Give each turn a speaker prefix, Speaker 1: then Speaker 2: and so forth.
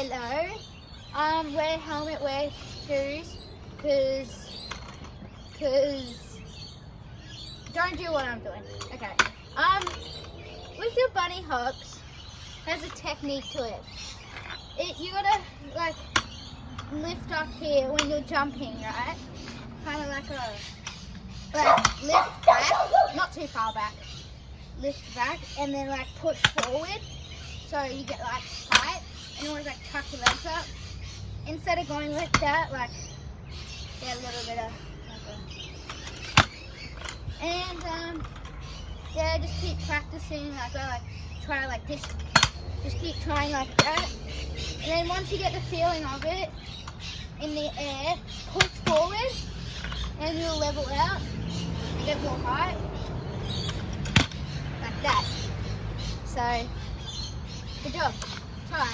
Speaker 1: hello. Wear helmet, wear shoes, cause don't do what I'm doing. Okay. With your bunny hops, there's a technique to it. You gotta like lift up here when you're jumping, right? Kind of like lift back, not too far back. Lift back and then like push forward, so you get like height, and always like tuck your legs up. Instead of going like that, like get a little bit of and yeah, just keep practicing. Try like this. Just keep trying like that. And then once you get the feeling of it in the air, push forward and you'll level out and get more height. Like that. So, good job. Try.